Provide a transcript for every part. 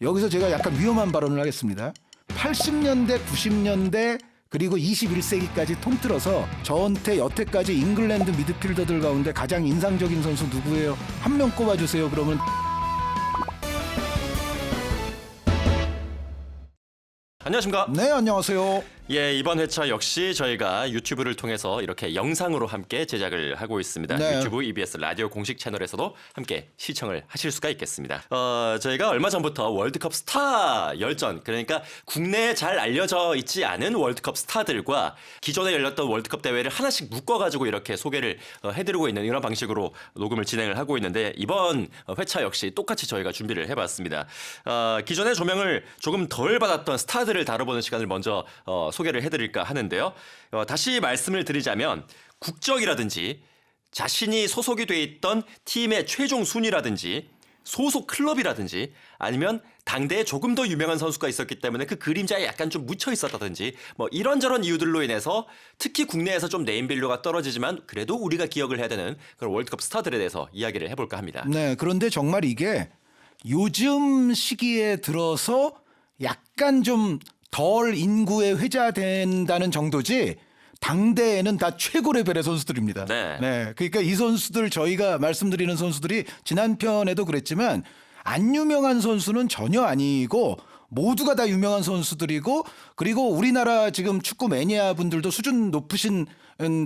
여기서 제가 약간 위험한 발언을 하겠습니다. 80년대, 90년대 그리고 21세기까지 통틀어서 저한테 여태까지 잉글랜드 미드필더들 가운데 가장 인상적인 선수 누구예요? 한 명 꼽아주세요. 그러면 안녕하십니까? 네, 안녕하세요. 예, 이번 회차 역시 저희가 유튜브를 통해서 이렇게 영상으로 함께 제작을 하고 있습니다. 네. 유튜브 EBS 라디오 공식 채널에서도 함께 시청을 하실 수가 있겠습니다. 저희가 얼마 전부터 월드컵 스타 열전, 그러니까 국내에 잘 알려져 있지 않은 월드컵 스타들과 기존에 열렸던 월드컵 대회를 하나씩 묶어가지고 이렇게 소개를 해드리고 있는 이런 방식으로 녹음을 진행을 하고 있는데, 이번 회차 역시 똑같이 저희가 준비를 해봤습니다. 기존의 조명을 조금 덜 받았던 스타들을 다뤄보는 시간을 먼저 소개를 해드릴까 하는데요. 다시 말씀을 드리자면 국적이라든지 자신이 소속이 돼 있던 팀의 최종 순위라든지 소속 클럽이라든지 아니면 당대에 조금 더 유명한 선수가 있었기 때문에 그 그림자에 약간 좀 묻혀 있었다든지 뭐 이런저런 이유들로 인해서 특히 국내에서 좀 네임밸류가 떨어지지만 그래도 우리가 기억을 해야 되는 그런 월드컵 스타들에 대해서 이야기를 해볼까 합니다. 네, 그런데 정말 이게 요즘 시기에 들어서 약간 좀 덜 인구에 회자된다는 정도지 당대에는 다 최고 레벨의 선수들입니다. 네. 그러니까 이 선수들, 저희가 말씀드리는 선수들이 지난 편에도 그랬지만 안 유명한 선수는 전혀 아니고 모두가 다 유명한 선수들이고, 그리고 우리나라 지금 축구 매니아 분들도 수준 높으신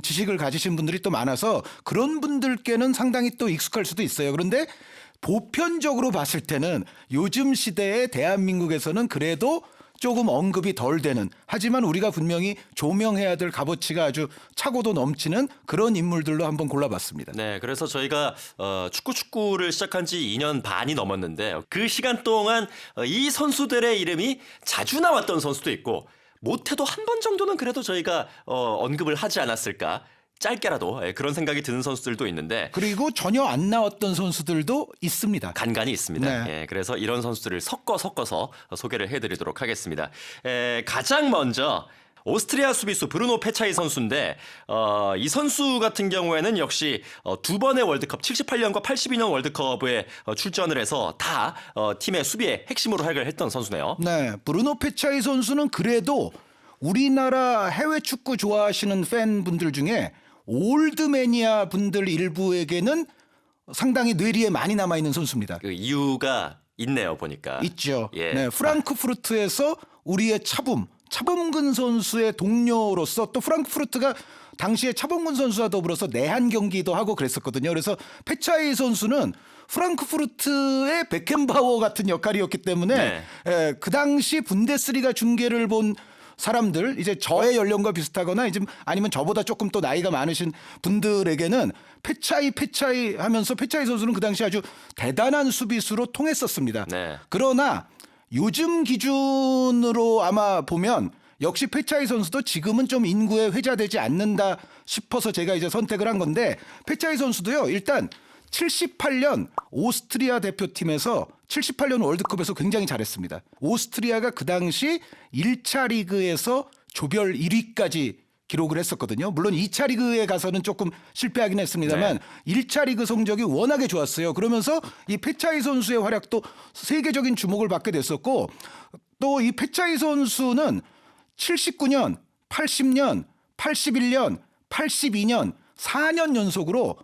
지식을 가지신 분들이 또 많아서 그런 분들께는 상당히 또 익숙할 수도 있어요. 그런데 보편적으로 봤을 때는 요즘 시대에 대한민국에서는 그래도 조금 언급이 덜 되는, 하지만 우리가 분명히 조명해야 될 값어치가 아주 차고도 넘치는 그런 인물들로 한번 골라봤습니다. 네, 그래서 저희가 축구를 시작한 지 2년 반이 넘었는데 그 시간 동안 이 선수들의 이름이 자주 나왔던 선수도 있고 못해도 한 번 정도는 그래도 저희가 언급을 하지 않았을까, 짧게라도 그런 생각이 드는 선수들도 있는데, 그리고 전혀 안 나왔던 선수들도 있습니다. 간간이 있습니다. 네. 예, 그래서 이런 선수들을 섞어서 소개를 해드리도록 하겠습니다. 가장 먼저 오스트리아 수비수 브루노 페차이 선수인데, 이 선수 같은 경우에는 역시 두 번의 월드컵 78년과 82년 월드컵에 출전을 해서 다 팀의 수비의 핵심으로 활약을 했던 선수네요. 네, 브루노 페차이 선수는 그래도 우리나라 해외 축구 좋아하시는 팬분들 중에 올드 매니아 분들 일부에게는 상당히 뇌리에 많이 남아있는 선수입니다. 그 이유가 있네요, 보니까. 있죠. 예. 네, 프랑크푸르트에서 우리의 차범근 선수의 동료로서, 또 프랑크푸르트가 당시에 차범근 선수와 더불어서 내한 경기도 하고 그랬었거든요. 그래서 페차이 선수는 프랑크푸르트의 베켄바워 같은 역할이었기 때문에 네. 그 당시 분데스리가 중계를 본 사람들, 이제 저의 연령과 비슷하거나 이제 아니면 저보다 조금 또 나이가 많으신 분들에게는 페차이 하면서 페차이 선수는 그 당시 아주 대단한 수비수로 통했었습니다. 네. 그러나 요즘 기준으로 아마 보면 역시 페차이 선수도 지금은 좀 인구에 회자되지 않는다 싶어서 제가 이제 선택을 한 건데, 페차이 선수도요, 일단 78년 오스트리아 대표팀에서 78년 월드컵에서 굉장히 잘했습니다. 오스트리아가 그 당시 1차 리그에서 조별 1위까지 기록을 했었거든요. 물론 2차 리그에 가서는 조금 실패하긴 했습니다만 1차 리그 성적이 워낙에 좋았어요. 그러면서 이 페차이 선수의 활약도 세계적인 주목을 받게 됐었고, 또 이 페차이 선수는 79년, 80년, 81년, 82년 4년 연속으로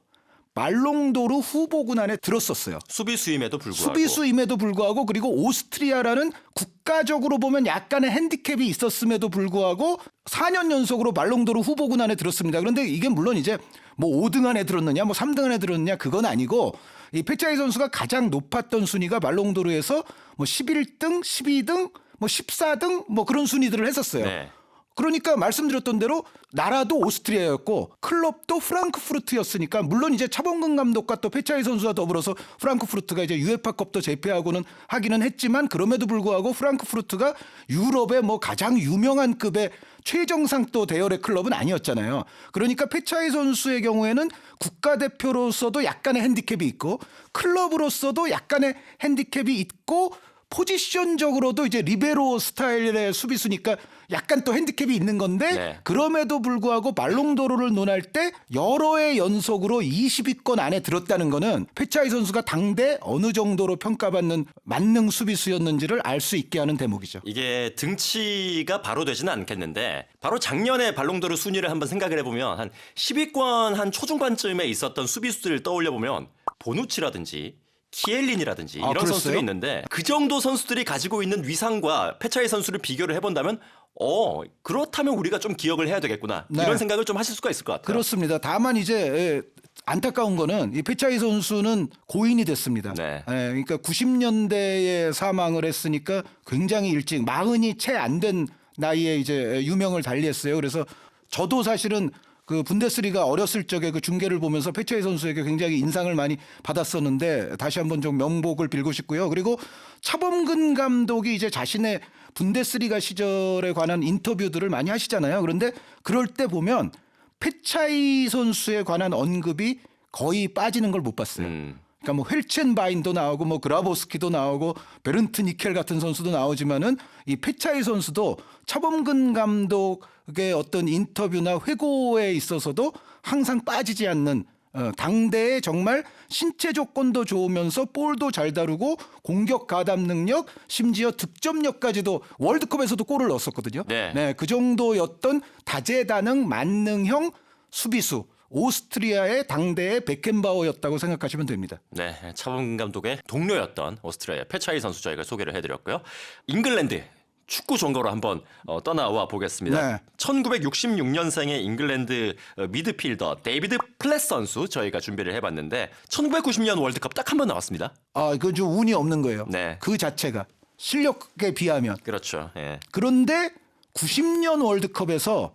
말롱도르 후보군 안에 들었었어요. 수비수임에도 불구하고. 수비수임에도 불구하고, 그리고 오스트리아라는 국가적으로 보면 약간의 핸디캡이 있었음에도 불구하고 4년 연속으로 말롱도르 후보군 안에 들었습니다. 그런데 이게 물론 이제 뭐 5등 안에 들었느냐, 뭐 3등 안에 들었느냐, 그건 아니고, 이 페차이 선수가 가장 높았던 순위가 말롱도르에서 뭐 11등, 12등, 뭐 14등 뭐 그런 순위들을 했었어요. 네. 그러니까 말씀드렸던 대로 나라도 오스트리아였고 클럽도 프랑크푸르트였으니까, 물론 이제 차범근 감독과 또 페차이 선수와 더불어서 프랑크푸르트가 이제 유에파컵도 제패하고는 하기는 했지만, 그럼에도 불구하고 프랑크푸르트가 유럽의 뭐 가장 유명한 급의 최정상 또 대열의 클럽은 아니었잖아요. 그러니까 페차이 선수의 경우에는 국가대표로서도 약간의 핸디캡이 있고 클럽으로서도 약간의 핸디캡이 있고 포지션적으로도 이제 리베로 스타일의 수비수니까 약간 또 핸디캡이 있는 건데 네. 그럼에도 불구하고 발롱도르를 논할 때 여러 해 연속으로 20위권 안에 들었다는 거는 페차이 선수가 당대 어느 정도로 평가받는 만능 수비수였는지를 알 수 있게 하는 대목이죠. 이게 등치가 바로 되지는 않겠는데 바로 작년에 발롱도르 순위를 한번 생각을 해보면 한 10위권 한 초중반쯤에 있었던 수비수들을 떠올려 보면 보누치라든지 키엘린이라든지 이런 그랬어요? 선수들이 있는데 그 정도 선수들이 가지고 있는 위상과 페차이 선수를 비교를 해본다면 그렇다면 우리가 좀 기억을 해야 되겠구나 네. 이런 생각을 좀 하실 수가 있을 것 같아요. 그렇습니다. 다만 이제 안타까운 거는 이 페차이 선수는 고인이 됐습니다. 네. 그러니까 90년대에 사망을 했으니까 굉장히 일찍 40이 채 안 된 나이에 이제 유명을 달리했어요. 그래서 저도 사실은 그 분데스리가 어렸을 적에 그 중계를 보면서 페차이 선수에게 굉장히 인상을 많이 받았었는데 다시 한번 좀 명복을 빌고 싶고요. 그리고 차범근 감독이 이제 자신의 분데스리가 시절에 관한 인터뷰들을 많이 하시잖아요. 그런데 그럴 때 보면 페차이 선수에 관한 언급이 거의 빠지는 걸 못 봤어요. 그러니까 뭐 헬첸바인도 나오고 뭐 그라보스키도 나오고 베른트 니켈 같은 선수도 나오지만은 이 페차이 선수도 차범근 감독의 어떤 인터뷰나 회고에 있어서도 항상 빠지지 않는 당대에 정말 신체 조건도 좋으면서 볼도 잘 다루고 공격 가담 능력 심지어 득점력까지도 월드컵에서도 골을 넣었었거든요. 네. 그 정도였던 다재다능 만능형 수비수. 오스트리아의 당대의 베켄바워였다고 생각하시면 됩니다. 네, 차범근 감독의 동료였던 오스트리아의 페차이 선수 저희가 소개를 해드렸고요. 잉글랜드 축구 종거로 한번 떠나와 보겠습니다. 네. 1966년생의 잉글랜드 미드필더 데이비드 플랫 선수 저희가 준비를 해봤는데 1990년 월드컵 딱 한 번 나왔습니다. 그건 좀 운이 없는 거예요. 네. 그 자체가 실력에 비하면. 그렇죠. 예. 그런데 90년 월드컵에서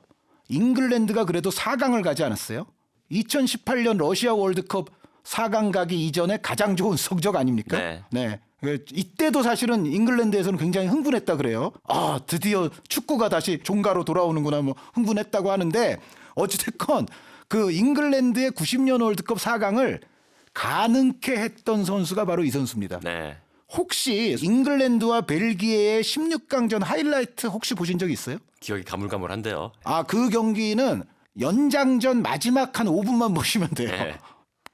잉글랜드가 그래도 4강을 가지 않았어요. 2018년 러시아 월드컵 4강 가기 이전에 가장 좋은 성적 아닙니까? 네. 이때도 사실은 잉글랜드에서는 굉장히 흥분했다 그래요. 드디어 축구가 다시 종가로 돌아오는구나 뭐 흥분했다고 하는데 어찌됐건 그 잉글랜드의 90년 월드컵 4강을 가능케 했던 선수가 바로 이 선수입니다. 네. 혹시 잉글랜드와 벨기에의 16강전 하이라이트 혹시 보신 적 있어요? 기억이 가물가물한데요. 그 경기는 연장전 마지막 한 5분만 보시면 돼요. 네.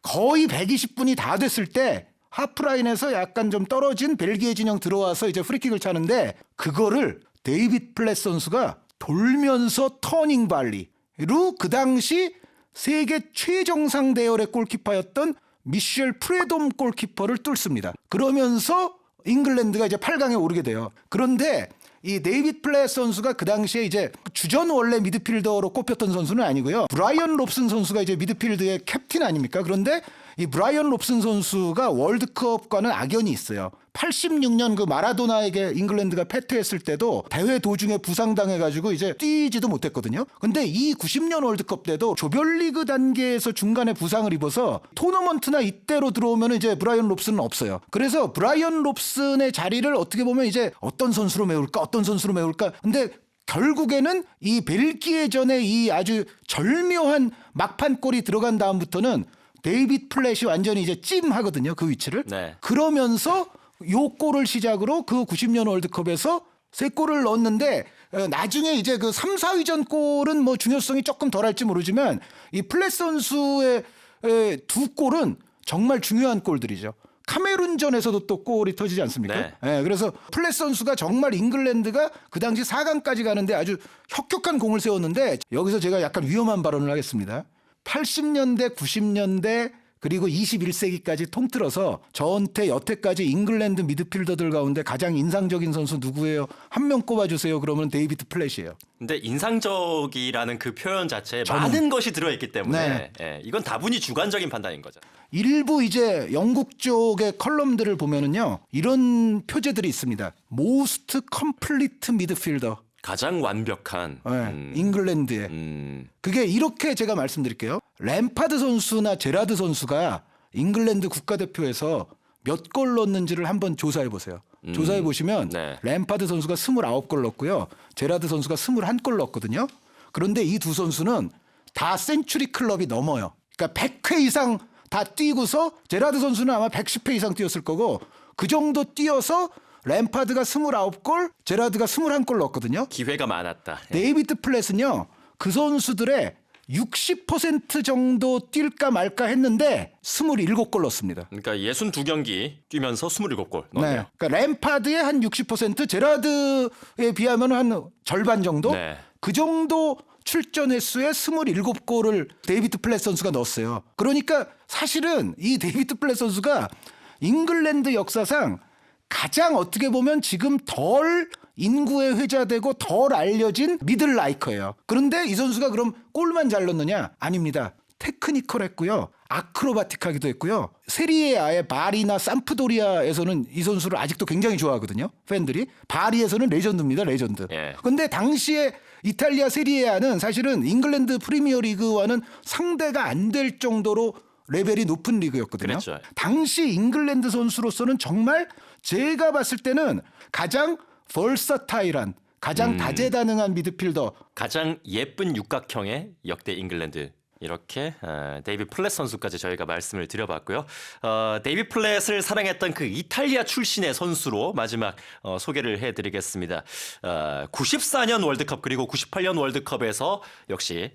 거의 120분이 다 됐을 때 하프라인에서 약간 좀 떨어진 벨기에 진영 들어와서 이제 프리킥을 차는데 그거를 데이빗 플랫 선수가 돌면서 터닝 발리로 그 당시 세계 최정상 대열의 골키퍼였던 미셸 프레돔 골키퍼를 뚫습니다. 그러면서 잉글랜드가 이제 8강에 오르게 돼요. 그런데 이 데이빗 플랫 선수가 그 당시에 이제 주전 원래 미드필더로 꼽혔던 선수는 아니고요. 브라이언 롭슨 선수가 이제 미드필드의 캡틴 아닙니까? 그런데 이 브라이언 롭슨 선수가 월드컵과는 악연이 있어요. 86년 그 마라도나에게 잉글랜드가 패퇴했을 때도 대회 도중에 부상당해가지고 이제 뛰지도 못했거든요. 근데 이 90년 월드컵 때도 조별리그 단계에서 중간에 부상을 입어서 토너먼트나 이때로 들어오면 이제 브라이언 롭슨은 없어요. 그래서 브라이언 롭슨의 자리를 어떻게 보면 이제 어떤 선수로 메울까? 근데 결국에는 이 벨기에전에 이 아주 절묘한 막판골이 들어간 다음부터는 데이빗 플랫이 완전히 이제 찜하거든요. 그 위치를. 네. 그러면서 요 골을 시작으로 그 90년 월드컵에서 3골을 넣었는데 나중에 이제 그 3, 4위전 골은 뭐 중요성이 조금 덜할지 모르지만 이 플랫 선수의 2골은 정말 중요한 골들이죠. 카메룬전에서도 또 골이 터지지 않습니까? 네. 그래서 플랫 선수가 정말 잉글랜드가 그 당시 4강까지 가는데 아주 혁혁한 공을 세웠는데 여기서 제가 약간 위험한 발언을 하겠습니다. 80년대, 90년대 그리고 21세기까지 통틀어서 저한테 여태까지 잉글랜드 미드필더들 가운데 가장 인상적인 선수 누구예요? 한 명 꼽아주세요. 그러면 데이비드 플랫이에요. 근데 인상적이라는 그 표현 자체에 많은 것이 들어있기 때문에 이건 다분히 주관적인 판단인 거죠. 일부 이제 영국 쪽의 컬럼들을 보면은요 이런 표제들이 있습니다. Most complete midfielder. 가장 완벽한 잉글랜드에. 그게 이렇게 제가 말씀드릴게요. 램파드 선수나 제라드 선수가 잉글랜드 국가대표에서 몇 골 넣었는지를 한번 조사해 보세요. 조사해 보시면 네. 램파드 선수가 29골 넣었고요. 제라드 선수가 21골 넣었거든요. 그런데 이 두 선수는 다 센츄리 클럽이 넘어요. 그러니까 100회 이상 다 뛰고서 제라드 선수는 아마 110회 이상 뛰었을 거고 그 정도 뛰어서 램파드가 29골, 제라드가 21골 넣었거든요. 기회가 많았다. 예. 데이비드 플랫은요. 그 선수들의 60% 정도 뛸까 말까 했는데 27골 넣었습니다. 그러니까 62경기 뛰면서 27골 네. 넣었네요. 그러니까 램파드의 한 60%, 제라드에 비하면 한 절반 정도? 네. 그 정도 출전 횟수에 27골을 데이비드 플랫 선수가 넣었어요. 그러니까 사실은 이 데이비드 플랫 선수가 잉글랜드 역사상 가장 어떻게 보면 지금 덜 인구에 회자되고 덜 알려진 미들 라이커예요. 그런데 이 선수가 그럼 골만 잘 넣느냐? 아닙니다. 테크니컬했고요. 아크로바틱하기도 했고요. 세리에아의 바리나 삼프도리아에서는 이 선수를 아직도 굉장히 좋아하거든요. 팬들이. 바리에서는 레전드입니다. 레전드. 예. 근데 당시에 이탈리아 세리에아는 사실은 잉글랜드 프리미어 리그와는 상대가 안 될 정도로 레벨이 높은 리그였거든요. 그랬죠. 당시 잉글랜드 선수로서는 정말 제가 봤을 때는 가장 벌서타일한, 가장 다재다능한 미드필더. 가장 예쁜 육각형의 역대 잉글랜드. 이렇게 데이비 플랫 선수까지 저희가 말씀을 드려봤고요. 데이비 플랫을 사랑했던 그 이탈리아 출신의 선수로 마지막 소개를 해드리겠습니다. 94년 월드컵 그리고 98년 월드컵에서 역시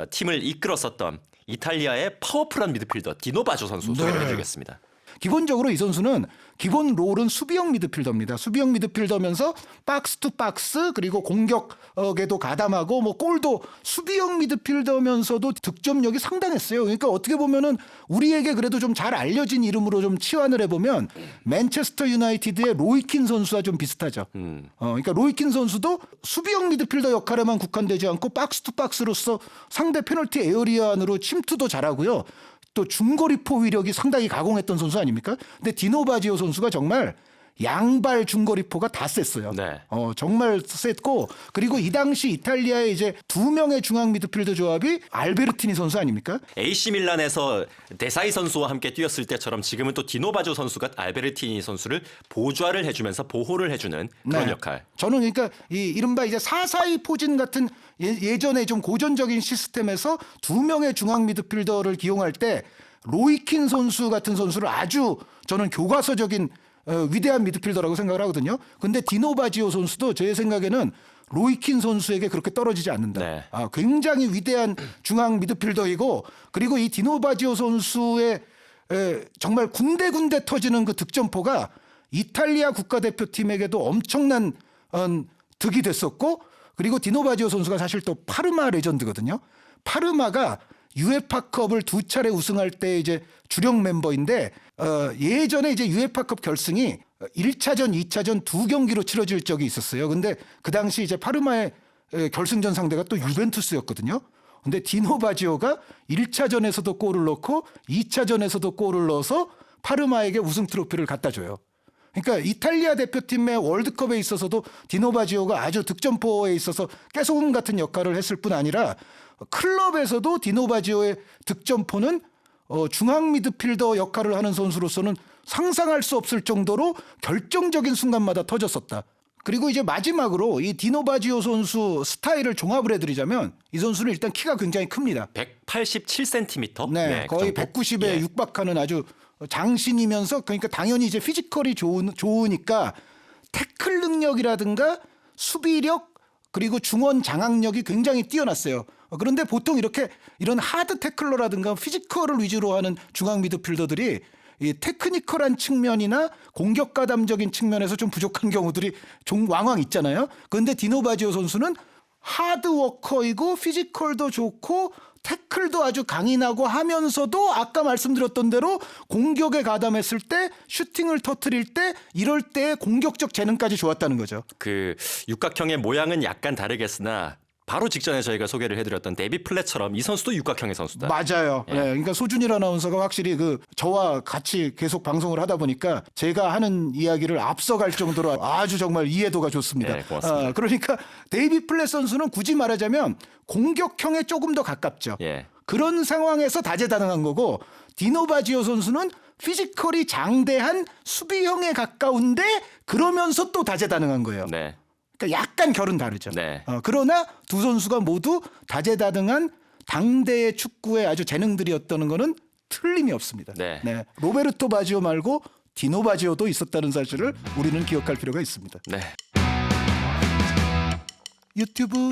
팀을 이끌었었던 이탈리아의 파워풀한 미드필더 디노 바조 선수 소개를 해드리겠습니다. 기본적으로 이 선수는 기본 롤은 수비형 미드필더입니다. 수비형 미드필더면서 박스 투 박스 그리고 공격에도 가담하고 뭐 골도 수비형 미드필더면서도 득점력이 상당했어요. 그러니까 어떻게 보면은 우리에게 그래도 좀 잘 알려진 이름으로 좀 치환을 해보면 맨체스터 유나이티드의 로이킨 선수와 좀 비슷하죠. 그러니까 로이킨 선수도 수비형 미드필더 역할에만 국한되지 않고 박스 투 박스로서 상대 페널티 에어리어 안으로 침투도 잘하고요. 또 중거리포 위력이 상당히 가공했던 선수 아닙니까? 근데 디노 바지오 선수가 정말 양발 중거리포가 다 셌어요. 네. 정말 셌고 그리고 이 당시 이탈리아의 이제 두 명의 중앙 미드필더 조합이 알베르티니 선수 아닙니까? AC 밀란에서 데사이 선수와 함께 뛰었을 때처럼 지금은 또 디노 바조 선수가 알베르티니 선수를 보좌를 해주면서 보호를 해주는 그런 네. 역할. 저는 그러니까 이 이른바 이제 4-4-2 포진 같은 예전에 좀 고전적인 시스템에서 두 명의 중앙 미드필더를 기용할 때 로이킨 선수 같은 선수를 아주 저는 교과서적인 위대한 미드필더라고 생각을 하거든요. 근데 디노 바지오 선수도 제 생각에는 로이킨 선수에게 그렇게 떨어지지 않는다. 네. 굉장히 위대한 중앙 미드필더이고 그리고 이 디노 바지오 선수의 정말 군데군데 터지는 그 득점포가 이탈리아 국가대표팀에게도 엄청난 득이 됐었고 그리고 디노 바지오 선수가 사실 또 파르마 레전드거든요. 파르마가 유에파컵을 두 차례 우승할 때 이제 주력 멤버인데 예전에 이제 유에파컵 결승이 1차전, 2차전 두 경기로 치러질 적이 있었어요. 근데 그 당시 이제 파르마의 결승전 상대가 또 유벤투스였거든요. 근데 디노 바지오가 1차전에서도 골을 넣고 2차전에서도 골을 넣어서 파르마에게 우승 트로피를 갖다 줘요. 그러니까 이탈리아 대표팀의 월드컵에 있어서도 디노 바지오가 아주 득점포에 있어서 깨소금 같은 역할을 했을 뿐 아니라 클럽에서도 디노 바지오의 득점포는 중앙 미드필더 역할을 하는 선수로서는 상상할 수 없을 정도로 결정적인 순간마다 터졌었다. 그리고 이제 마지막으로 이 디노 바지오 선수 스타일을 종합을 해드리자면 이 선수는 일단 키가 굉장히 큽니다. 187cm. 네, 거의 그 정도? 190에 예. 육박하는 아주 장신이면서 그러니까 당연히 이제 피지컬이 좋으니까 태클 능력이라든가 수비력 그리고 중원 장악력이 굉장히 뛰어났어요. 그런데 보통 이런 하드 태클러라든가 피지컬을 위주로 하는 중앙 미드필더들이 이 테크니컬한 측면이나 공격 가담적인 측면에서 좀 부족한 경우들이 왕왕 있잖아요. 그런데 디노 바지오 선수는 하드워커이고 피지컬도 좋고 태클도 아주 강인하고 하면서도 아까 말씀드렸던 대로 공격에 가담했을 때 슈팅을 터뜨릴 때 이럴 때 공격적 재능까지 좋았다는 거죠. 그 육각형의 모양은 약간 다르겠으나 바로 직전에 저희가 소개를 해드렸던 데이비 플랫처럼 이 선수도 육각형의 선수다. 맞아요. 네, 그러니까 소준일 아나운서가 확실히 저와 같이 계속 방송을 하다 보니까 제가 하는 이야기를 앞서갈 정도로 아주 정말 이해도가 좋습니다. 네, 고맙습니다. 그러니까 데이비 플랫 선수는 굳이 말하자면 공격형에 조금 더 가깝죠. 예. 그런 상황에서 다재다능한 거고 디노 바지오 선수는 피지컬이 장대한 수비형에 가까운데 그러면서 또 다재다능한 거예요. 네. 그러니까 약간 결은 다르죠. 네. 그러나 두 선수가 모두 다재다능한 당대의 축구의 아주 재능들이었다는 거는 틀림이 없습니다. 네. 로베르토 바지오 말고 디노 바지오도 있었다는 사실을 우리는 기억할 필요가 있습니다. 네. 유튜브